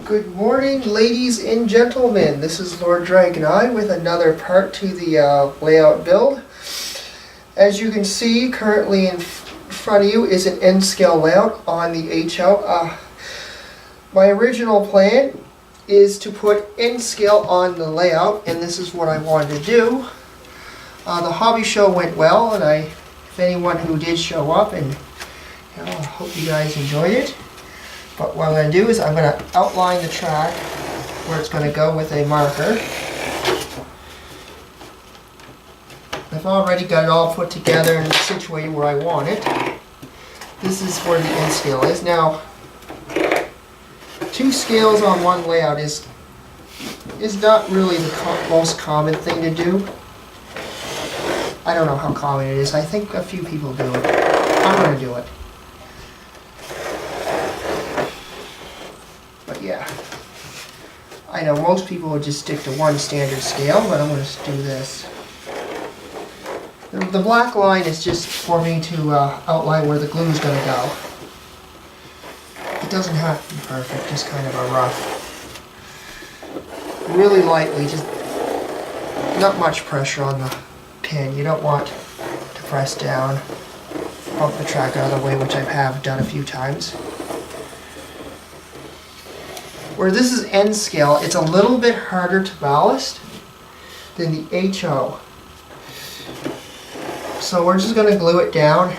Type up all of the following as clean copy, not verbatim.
Good morning, ladies and gentlemen. This is Lord Dragoneye with another part to the layout build. As you can see, currently in front of you is an N-scale layout on the HO. My original plan is to put N-scale on the layout, and this is what I wanted to do. The hobby show went well, and if anyone who did show up, and I hope you guys enjoyed it. But what I'm going to do is I'm going to outline the track where it's going to go with a marker. I've already got it all put together and situated where I want it. This is where the N scale is. Now, 2 scales on one layout is not really the most common thing to do. I don't know how common it is. I think a few people do it. I'm going to do it. But yeah, I know most people would just stick to one standard scale, but I'm going to do this. The black line is just for me to outline where the glue is going to go. It doesn't have to be perfect, just kind of a rough. Really lightly, just not much pressure on the pin. You don't want to press down, bump the track out of the way, which I have done a few times. Where this is N scale, it's a little bit harder to ballast than the HO. So we're just going to glue it down.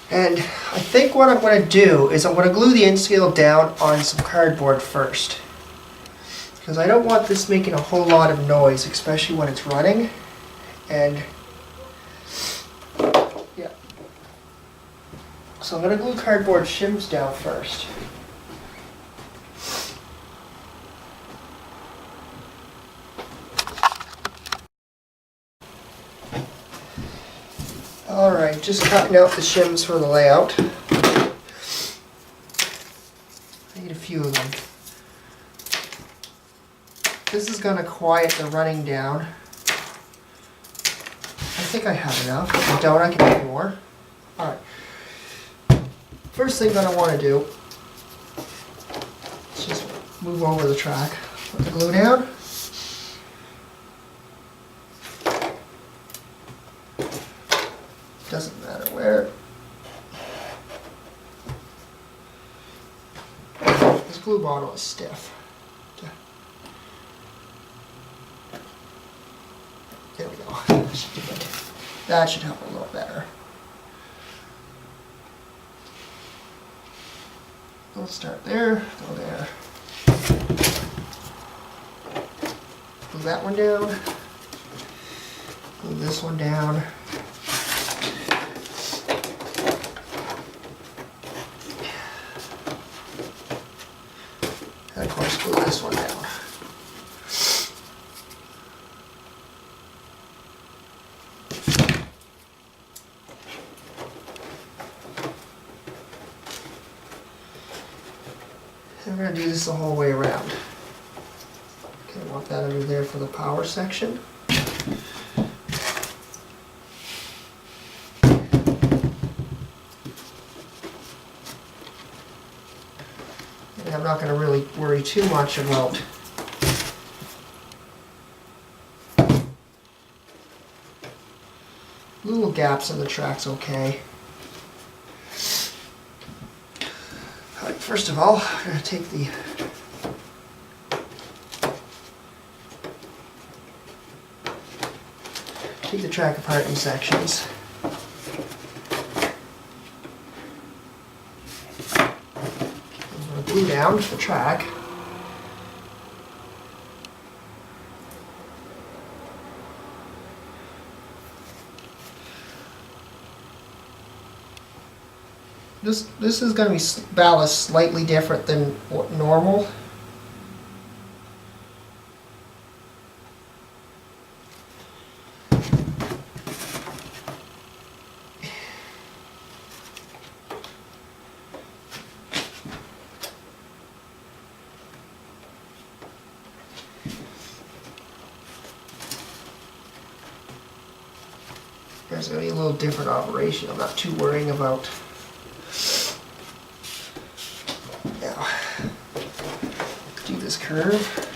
And I think what I'm going to do is I'm going to glue the N scale down on some cardboard first. Because I don't want this making a whole lot of noise, especially when it's running. And yeah. So I'm going to glue cardboard shims down first. Alright, just cutting out the shims for the layout. I need a few of them. This is going to quiet the running down. I think I have enough. If I don't, I can do more. Alright. First thing that I want to do is just move over the track. Put the glue down. Doesn't matter where. This glue bottle is stiff. There we go. That should do it. That should help a little better. We'll start there, go there. Glue that one down. Glue this one down. And of course, glue this one down. And we're going to do this the whole way around. Okay, I want that under there for the power section. And I'm not going to really worry too much about little gaps in the track's okay. First of all, I'm going to take the track apart in sections. I'm going to glue down the track. This is going to be ballast slightly different than what normal. It's going to be a little different operation. I'm not too worrying about. Now, do this curve.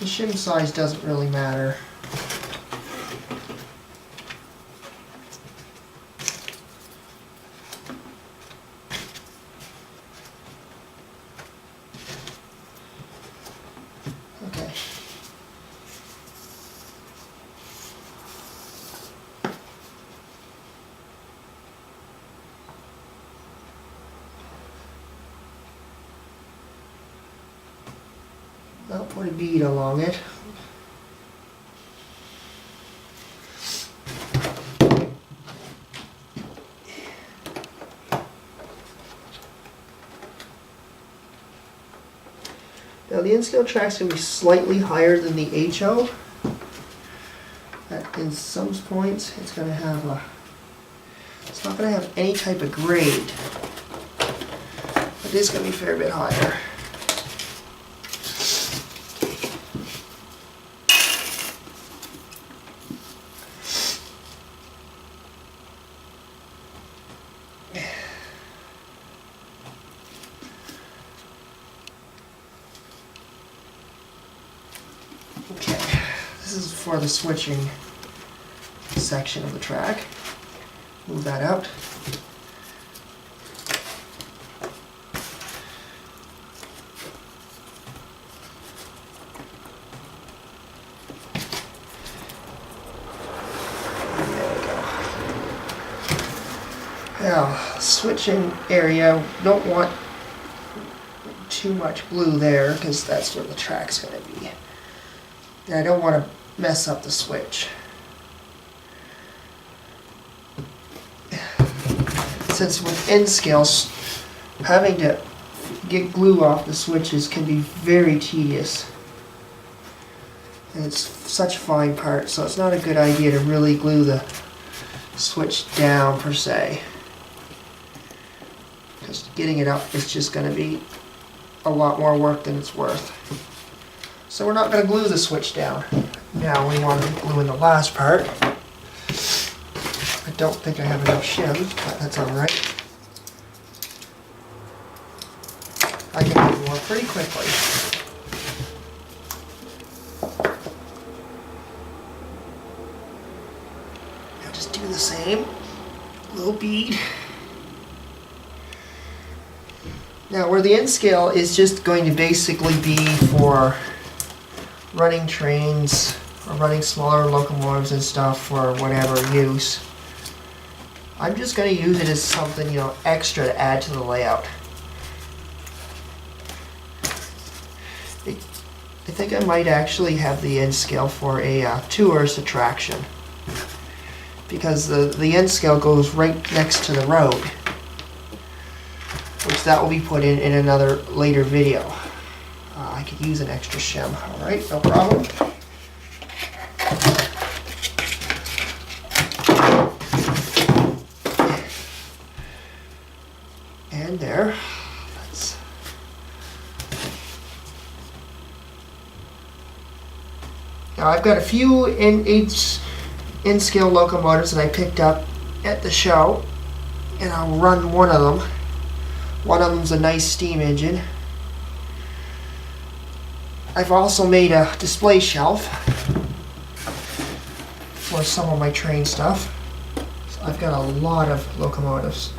The shim size doesn't really matter. Okay. I'll put a bead along it. Now the N-scale track's going to be slightly higher than the HO. In some points it's going to have a, it's not going to have any type of grade. It is going to be a fair bit higher. Okay, this is for the switching section of the track. Move that out. There we go. Now, switching area, don't want too much blue there because that's where the track's going to be. And I don't want to mess up the switch. Since with N-scales, having to get glue off the switches can be very tedious. And it's such fine parts, so it's not a good idea to really glue the switch down per se. Because getting it up is just going to be a lot more work than it's worth. So we're not going to glue the switch down. Now we want to glue in the last part. I don't think I have enough shim, but that's alright. I can do more pretty quickly. Now just do the same. Little bead. Now where the N-scale is just going to basically be for running trains or running smaller locomotives and stuff for whatever use. I'm just going to use it as something, you know, extra to add to the layout. I think I might actually have the N-scale for a tourist attraction because the N-scale goes right next to the road, which that will be put in another later video. I could use an extra shim. Alright, no problem. And there. Now I've got a few N-scale locomotives that I picked up at the show, and I'll run one of them. One of them's a nice steam engine. I've also made a display shelf for some of my train stuff. So I've got a lot of locomotives.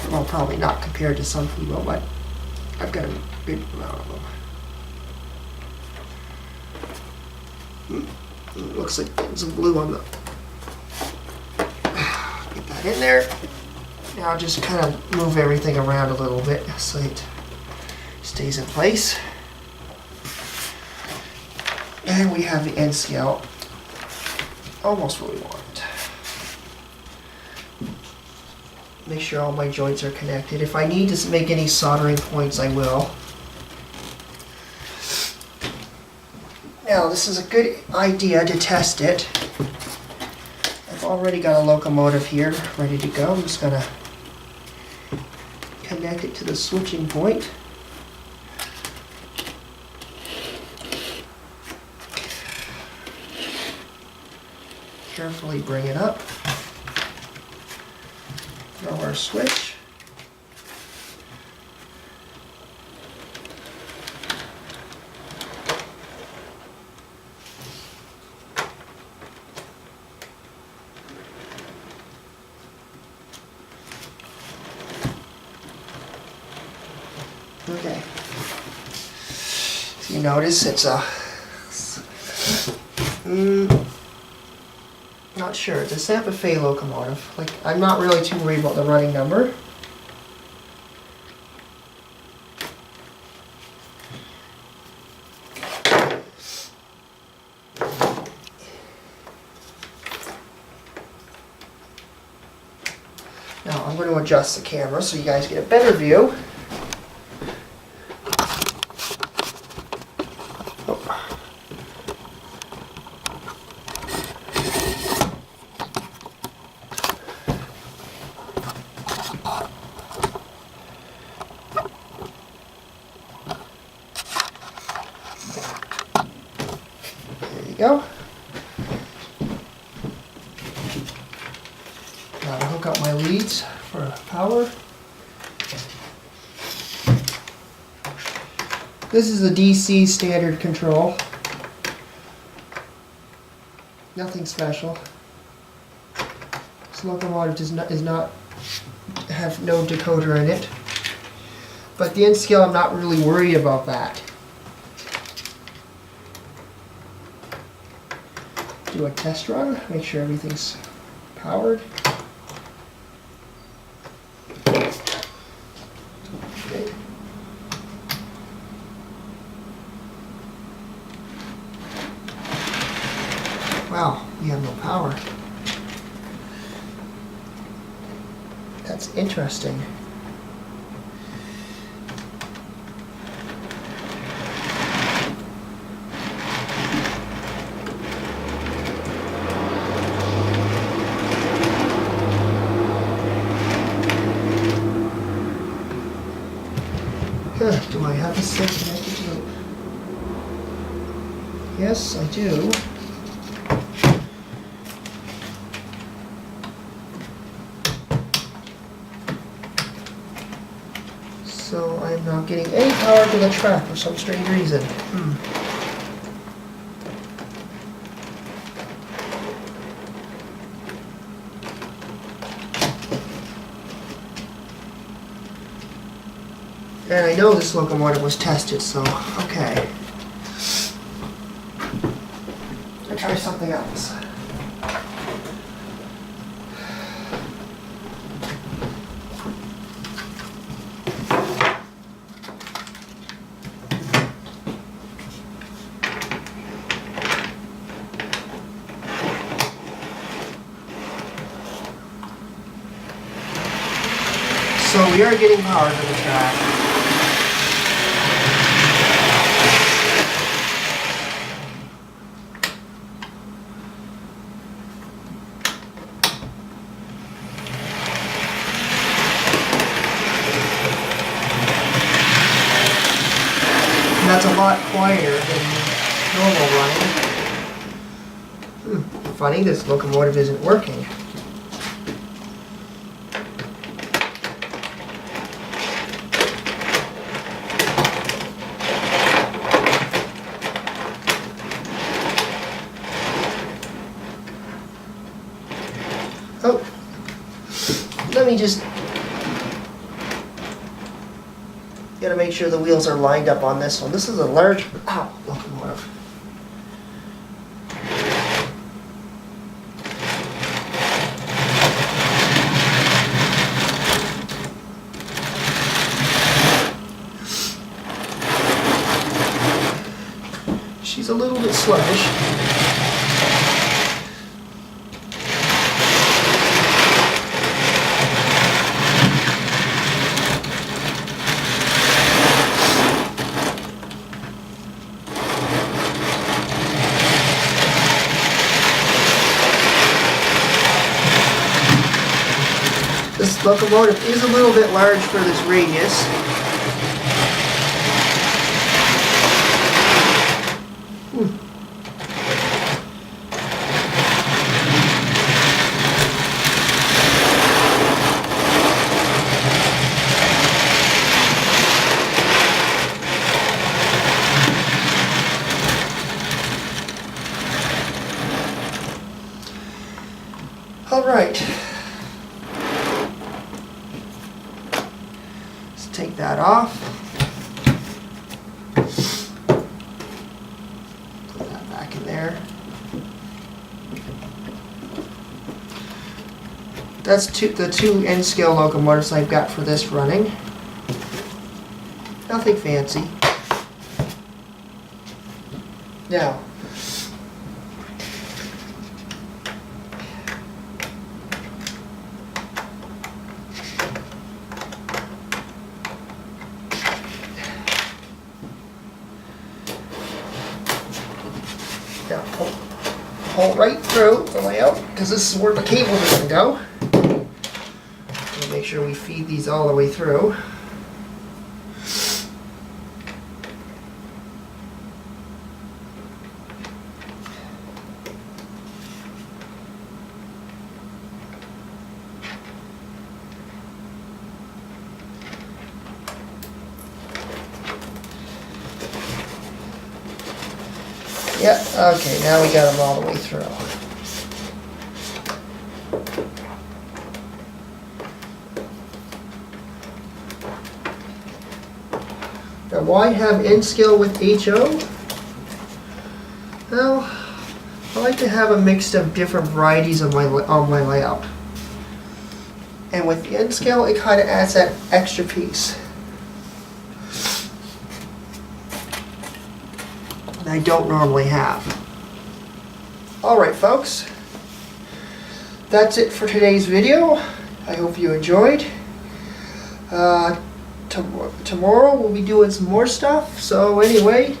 Well, probably not compared to some people, but I've got a big amount of them. Looks like getting some glue on the... Get that in there. Now I'll just kind of move everything around a little bit so it stays in place. And we have the end scale almost where we want it. Make sure all my joints are connected. If I need to make any soldering points, I will. Now, this is a good idea to test it. I've already got a locomotive here ready to go. I'm just going to connect it to the switching point. Carefully bring it up. Throw our switch. Okay. So you notice it's a not sure. It's a Santa Fe locomotive. Like, I'm not really too worried about the running number. Now I'm going to adjust the camera so you guys get a better view. Go. Now I'll hook up my leads for power. This is a DC standard control. Nothing special. This locomotive does not have no decoder in it. But the end scale, I'm not really worried about that. Do a test run, make sure everything's powered. Okay. Wow, we have no power. That's interesting. Do I have a set connected to it? Yes, I do. So I'm not getting any power to the track for some strange reason. And I know this locomotive was tested, so okay. I'll try something else. So we are getting power to the track. And that's a lot quieter than normal running. Funny, this locomotive isn't working. Oh, let me just gotta make sure the wheels are lined up on this one. This is a large locomotive. He's a little bit sluggish. This locomotive is a little bit large for this radius. All right. Let's take that off. Put that back in there. That's the two N-scale locomotives I've got for this running. Nothing fancy. Now, pull right through the layout, because this is where the cable is going to go. We'll make sure we feed these all the way through. Yeah, okay, now we got them all the way through. Now why have N-scale with HO? Well, I like to have a mix of different varieties of on my layout. And with the N-scale, it kind of adds that extra piece that I don't normally have. Alright folks, that's it for today's video. I hope you enjoyed. Tomorrow we'll be doing some more stuff. So anyway,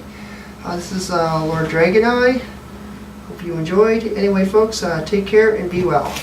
this is Lord Dragon Eye. Hope you enjoyed. Anyway folks, take care and be well.